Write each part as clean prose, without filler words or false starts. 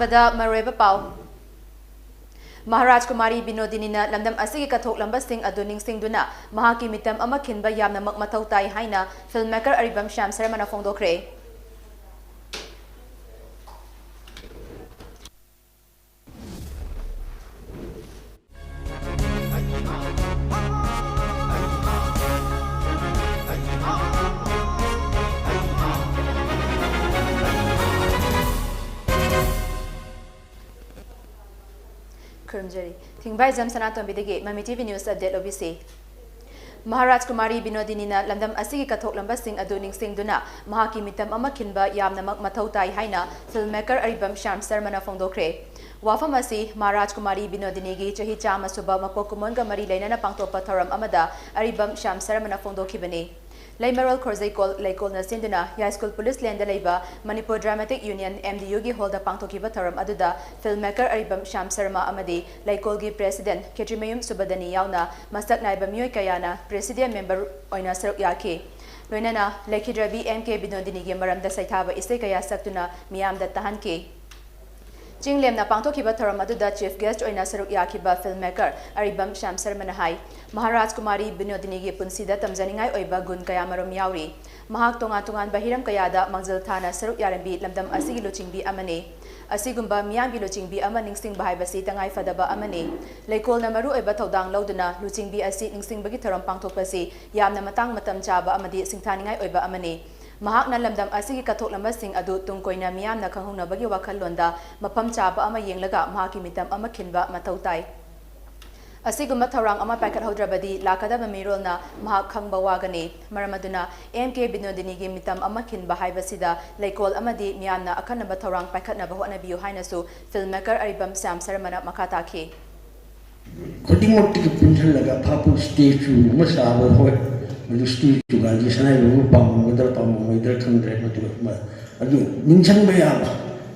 Bada Mareba Pau Maharaj Kumari Binodinina Lamdam Asigi Kathok Lambasing Aduning Singduna Mahaki Mitam Amakinba Yamna Matautai Haina filmmaker Aribam Sham Sermana Fongdokre THINGBAIJAM SANATOMBI MAMI TV News Update Lobisi Maharaj Kumari Binodinina Lamdam Asigi Kathok Lambasing Aduning Singduna Mahaki Mitam Amakinba Yamna Matautai Haina filmmaker Aribam Sham Sermana Fongdokre Wafam asi Maharaj Kumari Binodinigi Chahi Chama Suba Mapokumonga Mari Lainana Pangtopa Tharam Amada Aribam Sham Sermana Fongdokibani Laimaral Korzaikol Laikol Nasinduna High School Police Land Laiba Manipur Dramatic Union MDU gi holda pangtokiba tharam aduda filmmaker Aribam Sham Sharma amadi Laikol gi President Ketrimayum Subadani yauna masak naiba miyoi kayana President member oina saruk yaki loinana Lekhidrabi MK Binodini gi maramda saithaba isai kaya saktuna miyamda tahanki Jinglem na pangtokiba tharam aduda chief guest oina saruk yakiba filmmaker Aribam Sham Sharma hai Maharaj Kumari Binodini gi punsida tamjaningai oiba gun kaya marom yauri Mahak tongan bahiram kayada mangzal thana saruk yarambi lamdam asigi luchingbi amane asigumba miyamgi luchingbi ama ningsing bahai basi tangai fadaba amane leikol na maru oiba thodang lauduna luchingbi asi ningsing bagi tharam pangthokpasi yamna matang matam chaba amadi singthaningai oiba amane Mahak na lamdam asigi kathok lambasing adu tungkoina miyamna khanghungna bagi wakhal londa mapam chaba ama yenglaga mahaki mitam ama khinba mathautai Asigumba Tharang ama packet hodrabadi lakada mirolna mahak khangba wagani maramaduna MK Binodini gi mitam ama khin bahai basida Laikol amadi miyamna akanaba Tharang packet na bahona biu hainasu filmmaker Aribam Sham Sharma makata ki Kodimoti ki punjal laga phapu stage chu masaba hoy madu stage chu ga ji sanai lu pam modar khangre madu adu ningsang ba ya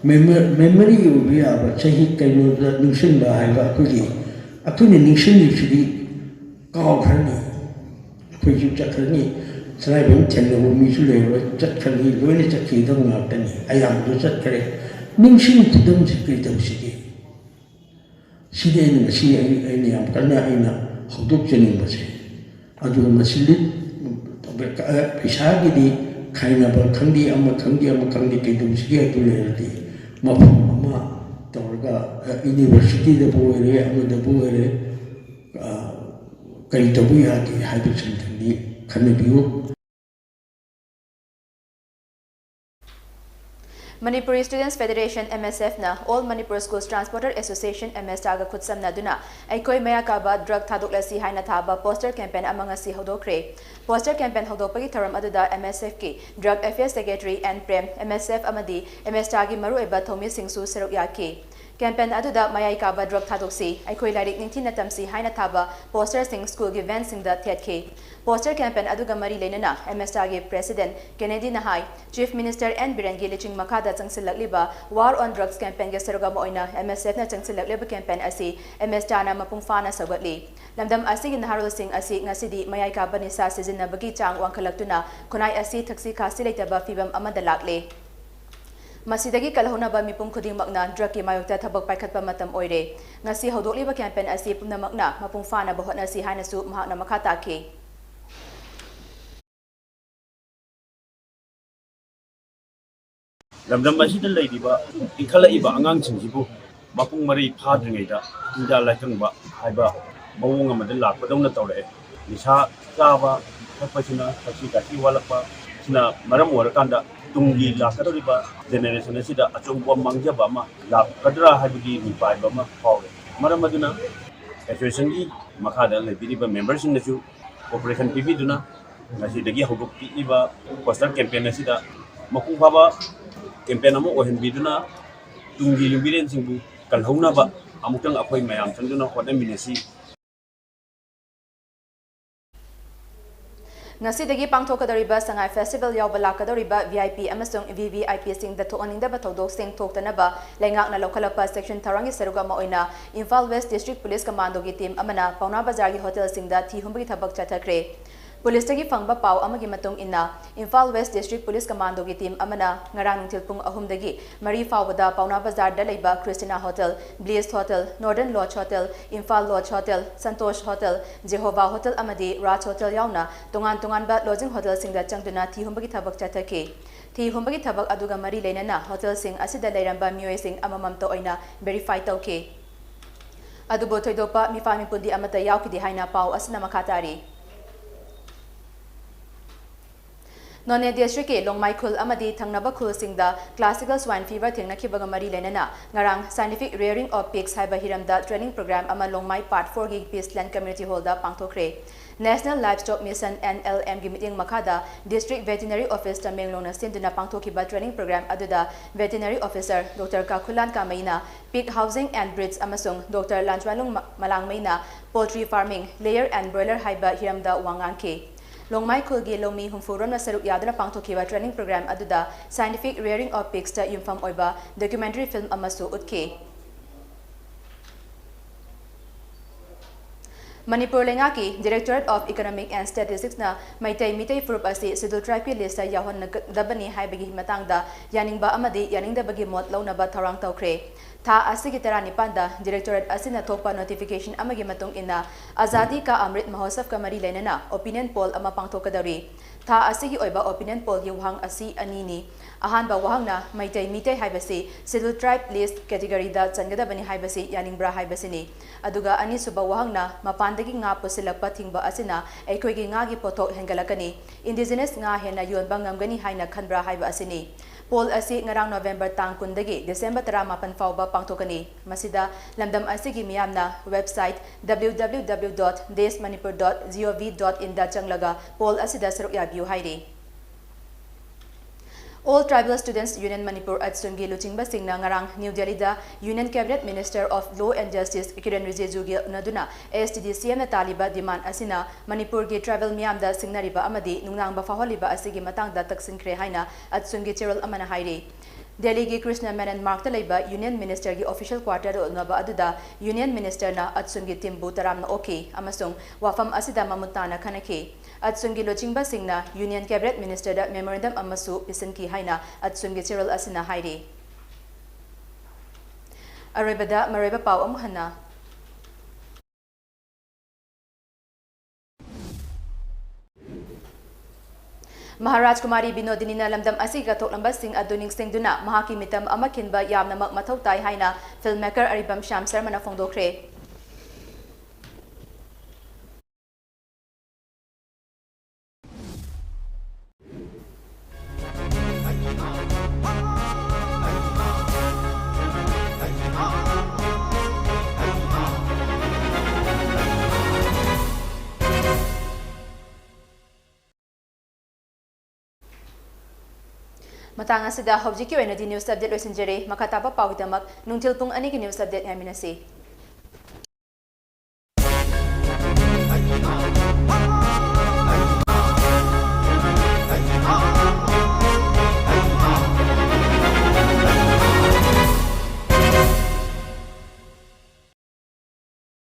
memory yu ya ba chahi kaino ningsang ba hai ba kuli Akuni ningshin chidi kaw khani khuju chakhani sanai ben chenlo mi chu le chakhani loine chakhi dang na tani ayam du chakhare ningshin kudam chikri dam sidi sidi ni si ai ni am kana ina hoduk chening base adu masili pisa gi di khaina ba khandi ama ke dum sidi adu le di mapum ama Torga University the boy and the boy Kaitabuya Hybrid Kanabu Manipuri Students Federation MSF na All Manipur Schools Transporter Association MS Taga Kutsam Naduna Aikoi Mayakaba Drug Taduklasi Haina Thaba Poster Campaign among us Hodokre Poster Campaign Hodopagi Taram Aduda MSF ki Drug Affairs Secretary and Prem MSF Amadi MS Tagi Maru Eba Thomi Singsu Seruk Yaki Campaign aduda mayai kaba drug tadoksi aikoi larik ningthi natamsi haina thaba poster sing school gi van sing da thetke poster campaign aduga mari lenana MSTA gi president Kennedy Nahai chief minister and Birangi liching makada changsilakliba war on drugs campaign ge seruga moina MSF na changsilakleba campaign asi MSTA na mapungfana sabatli lamdam asi gi naharol sing asi ngasidi mayai kaba ni sa season na bagi chang wangkhalaktuna kunai asi thaksi khasi leitaba fibam amada lakle Masidagi kalahuna ba mipum khuding makna drug ki mayokta thabak paikhatpa matam oire ngasi hodokliba campaign asi pumna makna mapungfana bahotna si hainasu mahakna makhata ki lamdam asida leidiba inkhalaiba angang chingjibu mapung mari phadringeida tinja laikangba haiba mawung amada lakpadawna tawre nisa chaba thapachina thasi kasi walakpa sina maram orakanda Tungi lakadoriba generation asida achongwa mangjaba ma lakadra habigi nipaiba ma pawre maramaduna association gi makhada lebiriba members nasu cooperation pb duna asidagi hobok iba poster campaign asida makung baba campaign amo ohen biduna tungi lumbiren singbu kalhauna ba amutang akhoi mayam chanduna hoda minasi Ngasidagi pangthokadoriba Sangai Festival yauba lakadoriba VIP amasung VVIP sing da thokaningdaba thodok sing thoktanaba lengakna lokhalapa section tharangi seruga ma oina Imphal West District Police Commando gi team amana Pauna Bazar gi hotel sing da thi humbagi thabak chathakre. Police tagi fangba pau amagi matung inna Imphal West District Police Commando gi team amana ngarang nungtil pung ahum dagi mari fawada Pauna Bazar da leiba Christina Hotel, Blaze Hotel, Northern Lodge Hotel, Imphal Lodge Hotel, Santosh Hotel, Jehovah Hotel amadi Raj Hotel yauna tungan ba lodging hotel sing da changduna thi humbagi thabak chathake. Thi humbagi thabak aduga mari leinana hotel sing asida leiramba miyoi sing amamam to oina verify tauke. Adubo thoidopa mifami pundi amata yaukidi haina pau asina makatari. None district ke Longmai Khul amadi thangnaba khul singda classical swine fever thengna khibaga mari lenana ngarang scientific rearing of pigs haiba hiramda training program ama Longmai part 4 gi Peaceland community hall da pangthokre. National Livestock Mission NLM gi meeting makada district veterinary office Tamenglongna sinduna pangthokiba training program aduda veterinary officer Dr. Kakhulan Kamaina pig housing and breeds amasung Dr. Lanchwalung Malangmaina poultry farming layer and broiler haiba hiramda wangangke. Longmai Khulgi Lomi Humfuron Nasaruk Yadana Pangtokiwa training program aduda scientific rearing of pigs ta yumfam oiba documentary film amasu utke. Manipur Lengaki, Directorate of Economic and Statistics na Maitai Mitay Furup asi Sidul Tribe lista yahon dabani haibagi matangda yaningba amadi yaningda bagi mot launaba tharang taukre. Tha asigi tarani panda Directorate asina thokpa notification amagi matung ina Azadi ka Amrit Mahotsav ka mari lenana opinion poll ama pangthokadari. Tha asigi oiba opinion poll gi wahang asi anini ahanba wahangna Maitai Mitay haibasi Sidul Tribe list category da changadabani haibasi yaningbra haibasini. Aduga ani suba wahangna mapandagi nga pusilakpa thingba asina aikhoigi nga gi pothok hengalakani indigenous nga hena yonba ngamgani haina khanbra haiba asini. Poll asi ngarang November tang kundagi December 18 fawba pangthokani. Masida lamdam asigi miyamna website www.desmanipur.gov.in da changlaga poll asida saruk yabiu hairi. All Tribal Students Union Manipur at Sungi Luchingba Singna ngarang New Delhi da Union Cabinet Minister of Law and Justice Kiran Rijiju gi naduna STDCM na taliba demand asina Manipur gi travel miyam da singnariba amadi nungnangba faholiba asigi matang da taksinkre haina at Sungi Cherol amana hairi. Delhi gi Krishna Menon Mark Talaiba Union Minister gi official quarter unaba aduda Union Minister na at Sungi Timbu taram na okay amasung wafam asida mamutana kanake. At Sungi Luchingba Singna Union Cabinet Minister da memorandum amasu pisanki haina at Sungi Cherol asina hairi. Aribada Mariba Pau Amuhana. Maharaj Kumari Binodini na lamdam asiga toklamba sing aduning sing duna mahaki mitam amakinba yamna magmathaw tay haina filmmaker Aribam Sham Sharma na fongdokre. Matang asida hobjiki oina di news update loisinjere makataba pawitamak nungtil pung ani ki news update ngaminasi.